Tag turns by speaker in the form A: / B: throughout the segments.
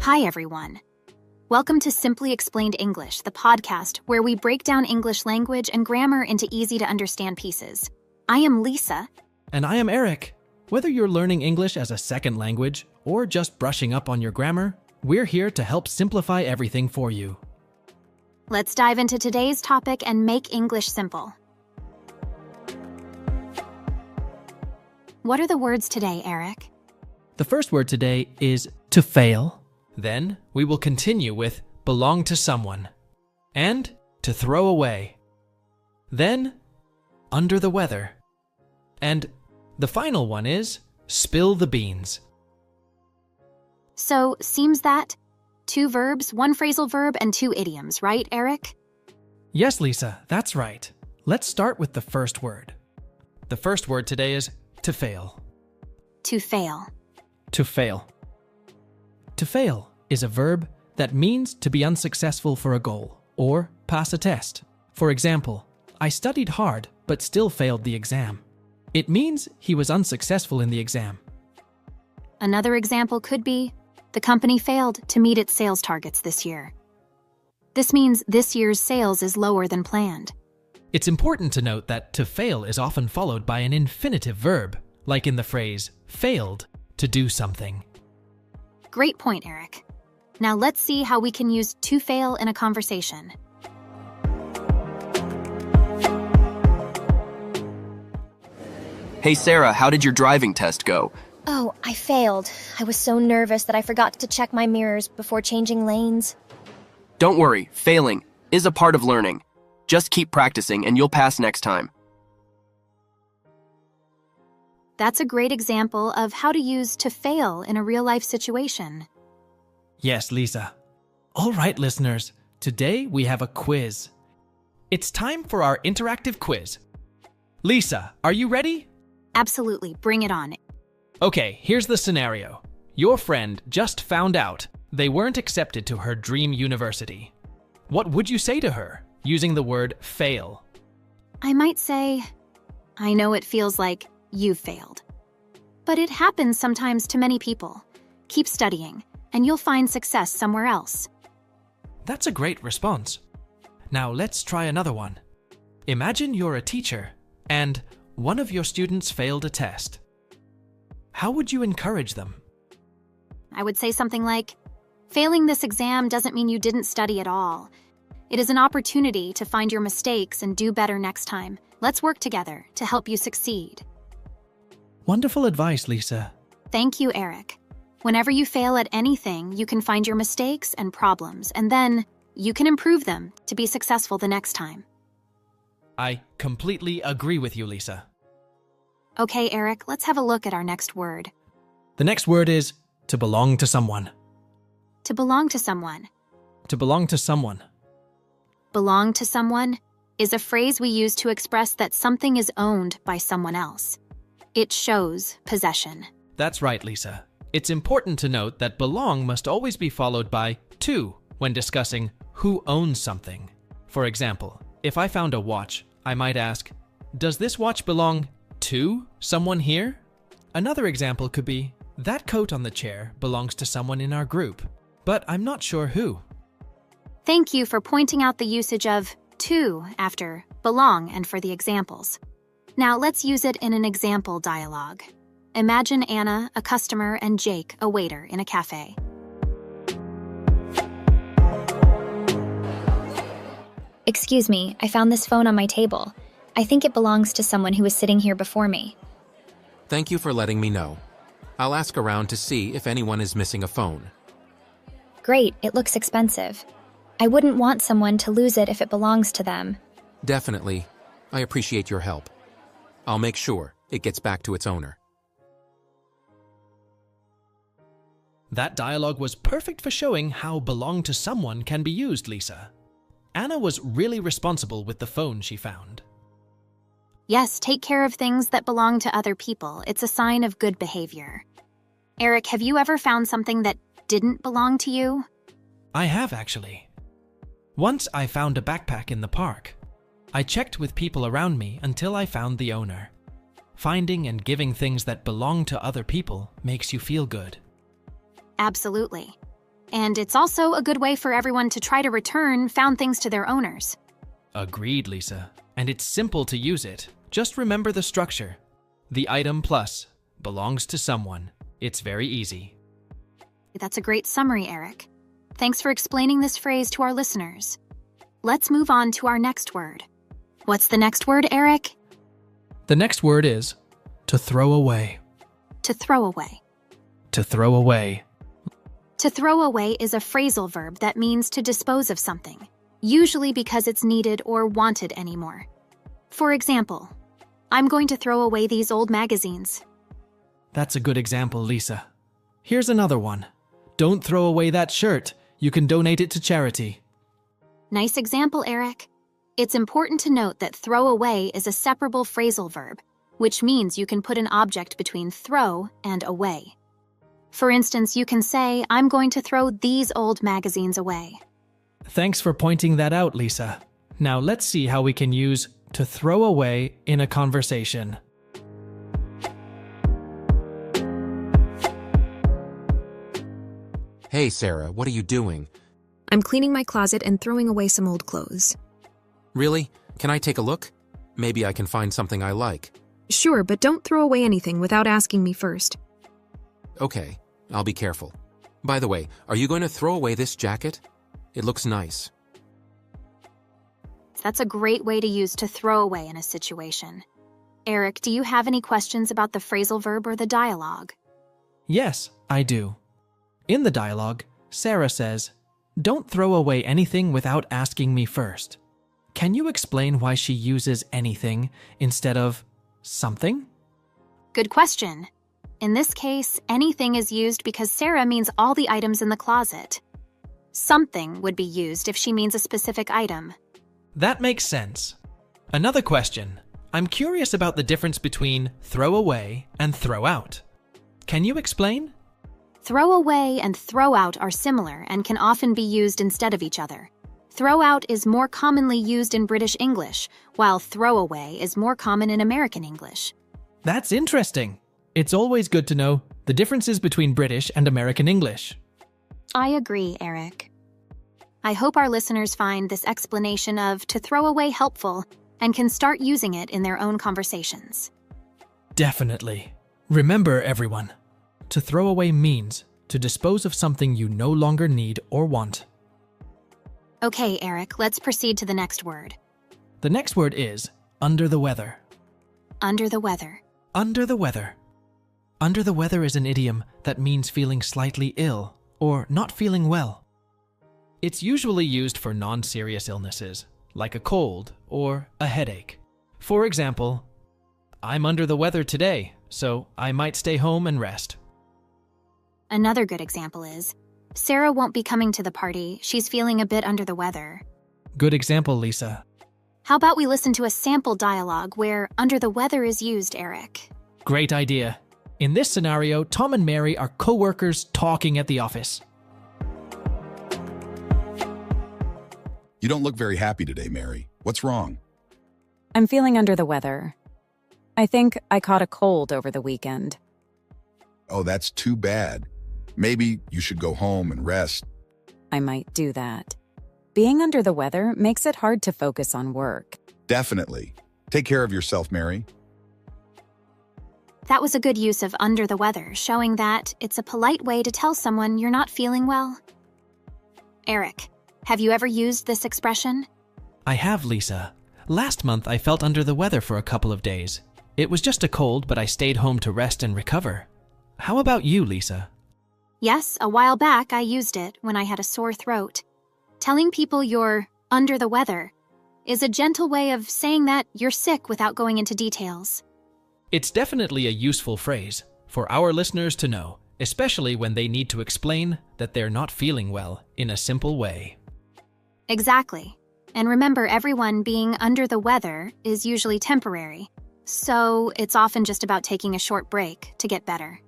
A: Hi, everyone. Welcome to Simply Explained English, the podcast where we break down English language and grammar into easy-to-understand pieces. I am Lisa.
B: And I am Eric. Whether you're learning English as a second language or just brushing up on your grammar, we're here to help simplify everything for you.
A: Let's dive into today's topic and make English simple. What are the words today, Eric?
B: The first word today is to fail. Then we will continue with belong to someone and to throw away. Then under the weather. And the final one is spill the beans.
A: So, seems that 2 verbs, 1 phrasal verb, and 2 idioms, right, Eric?
B: Yes, Lisa, that's right. Let's start with the first word. The first word today is to fail.
A: To fail.
B: To fail. To fail is a verb that means to be unsuccessful for a goal or pass a test. For example, I studied hard but still failed the exam. It means he was unsuccessful in the exam.
A: Another example could be, the company failed to meet its sales targets this year. This means this year's sales is lower than planned.
B: It's important to note that to fail is often followed by an infinitive verb, like in the phrase failed to do something.
A: Great point, Eric. Now let's see how we can use to fail in a conversation.
C: Hey Sarah, how did your driving test go?
D: Oh, I failed. I was so nervous that I forgot to check my mirrors before changing lanes.
C: Don't worry, failing is a part of learning. Just keep practicing and you'll pass next time.
A: That's a great example of how to use to fail in a real-life situation.
B: Yes, Lisa. All right, listeners, today we have a quiz. It's time for our interactive quiz. Lisa, are you ready?
A: Absolutely, bring it on.
B: Okay, here's the scenario. Your friend just found out they weren't accepted to her dream university. What would you say to her using the word fail?
A: I might say, I know it feels like you've failed. But it happens sometimes to many people. Keep studying, and you'll find success somewhere else.
B: That's a great response. Now let's try another one. Imagine you're a teacher, and one of your students failed a test. How would you encourage them?
A: I would say something like, failing this exam doesn't mean you didn't study at all. It is an opportunity to find your mistakes and do better next time. Let's work together to help you succeed.
B: Wonderful advice, Lisa.
A: Thank you, Eric. Whenever you fail at anything, you can find your mistakes and problems, and then you can improve them to be successful the next time.
B: I completely agree with you, Lisa.
A: Okay, Eric, let's have a look at our next word.
B: The next word is to belong to someone.
A: To belong to someone.
B: To belong to someone.
A: Belong to someone is a phrase we use to express that something is owned by someone else. It shows possession.
B: That's right, Lisa. It's important to note that belong must always be followed by to when discussing who owns something. For example, if I found a watch, I might ask, does this watch belong to someone here? Another example could be, that coat on the chair belongs to someone in our group, but I'm not sure who.
A: Thank you for pointing out the usage of to after belong and for the examples. Now let's use it in an example dialogue. Imagine Anna, a customer, and Jake, a waiter, in a cafe.
D: Excuse me, I found this phone on my table. I think it belongs to someone who was sitting here before me.
E: Thank you for letting me know. I'll ask around to see if anyone is missing a phone.
D: Great, it looks expensive. I wouldn't want someone to lose it if it belongs to them.
E: Definitely. I appreciate your help. I'll make sure it gets back to its owner.
B: That dialogue was perfect for showing how belong to someone can be used, Lisa. Anna was really responsible with the phone she found.
A: Yes, take care of things that belong to other people. It's a sign of good behavior. Eric, have you ever found something that didn't belong to you?
B: I have, actually. Once I found a backpack in the park. I checked with people around me until I found the owner. Finding and giving things that belong to other people makes you feel good.
A: Absolutely. and it's also a good way for everyone to try to return found things to their owners.
B: Agreed, Lisa. And it's simple to use it. Just remember the structure. The item plus belongs to someone. It's very easy.
A: That's a great summary, Eric. Thanks for explaining this phrase to our listeners. Let's move on to our next word. What's the next word, Eric?
B: The next word is to throw away.
A: To throw away.
B: To throw away.
A: To throw away is a phrasal verb that means to dispose of something, usually because it's needed or wanted anymore. For example, I'm going to throw away these old magazines.
B: That's a good example, Lisa. Here's another one. Don't throw away that shirt. You can donate it to charity.
A: Nice example, Eric. It's important to note that throw away is a separable phrasal verb, which means you can put an object between throw and away. For instance, you can say, I'm going to throw these old magazines away.
B: Thanks for pointing that out, Lisa. Now let's see how we can use to throw away in a conversation.
E: Hey, Sarah, what are you doing?
F: I'm cleaning my closet and throwing away some old clothes.
E: Really? Can I take a look? Maybe I can find something I like.
F: Sure, but don't throw away anything without asking me first.
E: Okay, I'll be careful. By the way, are you going to throw away this jacket? It looks nice.
A: That's a great way to use to throw away in a situation. Eric, do you have any questions about the phrasal verb or the dialogue?
B: Yes, I do. In the dialogue, Sarah says, "Don't throw away anything without asking me first." Can you explain why she uses anything instead of something?
A: Good question. In this case, anything is used because Sarah means all the items in the closet. Something would be used if she means a specific item.
B: That makes sense. Another question. I'm curious about the difference between throw away and throw out. Can you explain?
A: Throw away and throw out are similar and can often be used instead of each other. Throw out is more commonly used in British English, while throw away is more common in American English.
B: That's interesting. It's always good to know the differences between British and American English.
A: I agree, Eric. I hope our listeners find this explanation of to throw away helpful and can start using it in their own conversations.
B: Definitely. Remember, everyone, to throw away means to dispose of something you no longer need or want.
A: Okay, Eric, let's proceed to the next word.
B: The next word is under the weather.
A: Under the weather.
B: Under the weather. Under the weather is an idiom that means feeling slightly ill or not feeling well. It's usually used for non-serious illnesses, like a cold or a headache. For example, I'm under the weather today, so I might stay home and rest.
A: Another good example is, Sarah won't be coming to the party. She's feeling a bit under the weather.
B: Good example, Lisa.
A: How about we listen to a sample dialogue where under the weather is used, Eric?
B: Great idea. In this scenario, Tom and Mary are co-workers talking at the office.
G: You don't look very happy today, Mary. What's wrong?
H: I'm feeling under the weather. I think I caught a cold over the weekend.
G: Oh, that's too bad. Maybe you should go home and rest.
H: I might do that. Being under the weather makes it hard to focus on work.
G: Definitely. Take care of yourself, Mary.
A: That was a good use of under the weather, showing that it's a polite way to tell someone you're not feeling well. Eric, have you ever used this expression?
B: I have, Lisa. Last month, I felt under the weather for a couple of days. It was just a cold, but I stayed home to rest and recover. How about you, Lisa?
A: Yes, a while back I used it when I had a sore throat. Telling people you're under the weather is a gentle way of saying that you're sick without going into details.
B: It's definitely a useful phrase for our listeners to know, especially when they need to explain that they're not feeling well in a simple way.
A: Exactly. And remember, everyone being under the weather is usually temporary, so it's often just about taking a short break to get better.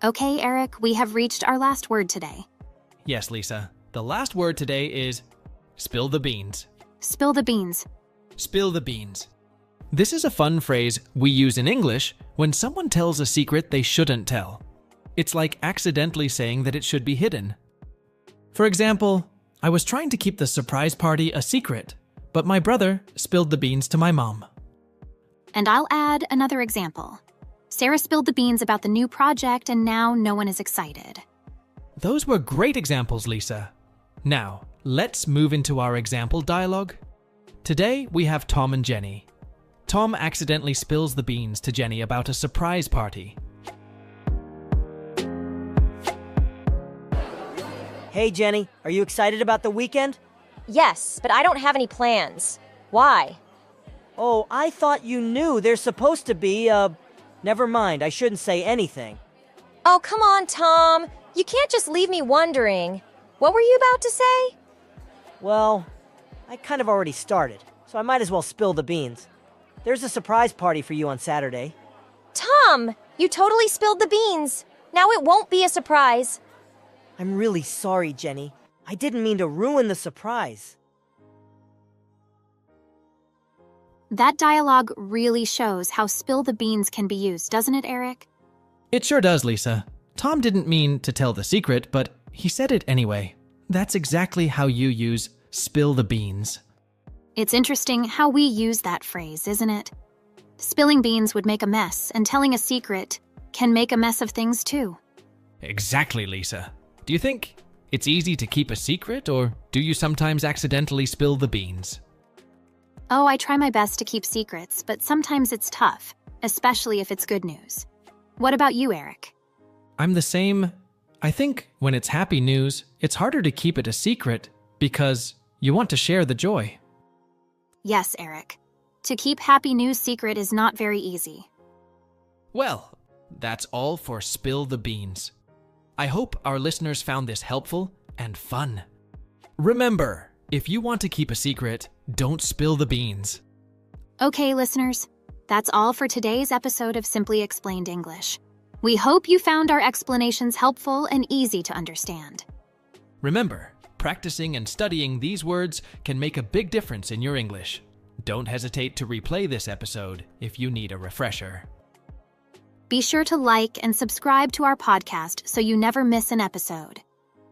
A: Okay, Eric, we have reached our last word today.
B: Yes, Lisa. The last word today is spill the beans.
A: Spill the beans.
B: Spill the beans. This is a fun phrase we use in English when someone tells a secret they shouldn't tell. It's like accidentally saying that it should be hidden. For example, I was trying to keep the surprise party a secret, but my brother spilled the beans to my mom.
A: And I'll add another example. Sarah spilled the beans about the new project and now no one is excited.
B: Those were great examples, Lisa. Now, let's move into our example dialogue. Today, we have Tom and Jenny. Tom accidentally spills the beans to Jenny about a surprise party.
I: Hey, Jenny, are you excited about the weekend?
J: Yes, but I don't have any plans. Why?
I: Oh, I thought you knew there's supposed to be, Never mind, I shouldn't say anything.
J: Oh, come on, Tom. You can't just leave me wondering. What were you about to say?
I: Well, I kind of already started, so I might as well spill the beans. There's a surprise party for you on Saturday.
J: Tom, you totally spilled the beans. Now it won't be a surprise.
I: I'm really sorry, Jenny. I didn't mean to ruin the surprise.
A: That dialogue really shows how spill the beans can be used, doesn't it, Eric?
B: It sure does, Lisa. Tom didn't mean to tell the secret, but he said it anyway. That's exactly how you use spill the beans.
A: It's interesting how we use that phrase, isn't it? Spilling beans would make a mess, and telling a secret can make a mess of things too.
B: Exactly, Lisa. Do you think it's easy to keep a secret, or do you sometimes accidentally spill the beans?
A: Oh, I try my best to keep secrets, but sometimes it's tough, especially if it's good news. What about you, Eric?
B: I'm the same. I think when it's happy news, it's harder to keep it a secret because you want to share the joy.
A: Yes, Eric. To keep happy news secret is not very easy.
B: Well, that's all for Spill the Beans. I hope our listeners found this helpful and fun. Remember, if you want to keep a secret, don't spill the beans.
A: Okay, listeners, that's all for today's episode of Simply Explained English. We hope you found our explanations helpful and easy to understand.
B: Remember, practicing and studying these words can make a big difference in your English. Don't hesitate to replay this episode if you need a refresher.
A: Be sure to like and subscribe to our podcast so you never miss an episode.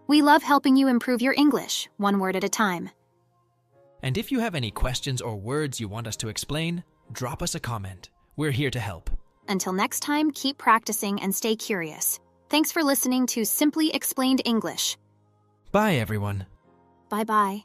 A: We love helping you improve your English, one word at a time.
B: And if you have any questions or words you want us to explain, drop us a comment. We're here to help.
A: Until next time, keep practicing and stay curious. Thanks for listening to Simply Explained English.
B: Bye, everyone.
A: Bye-bye.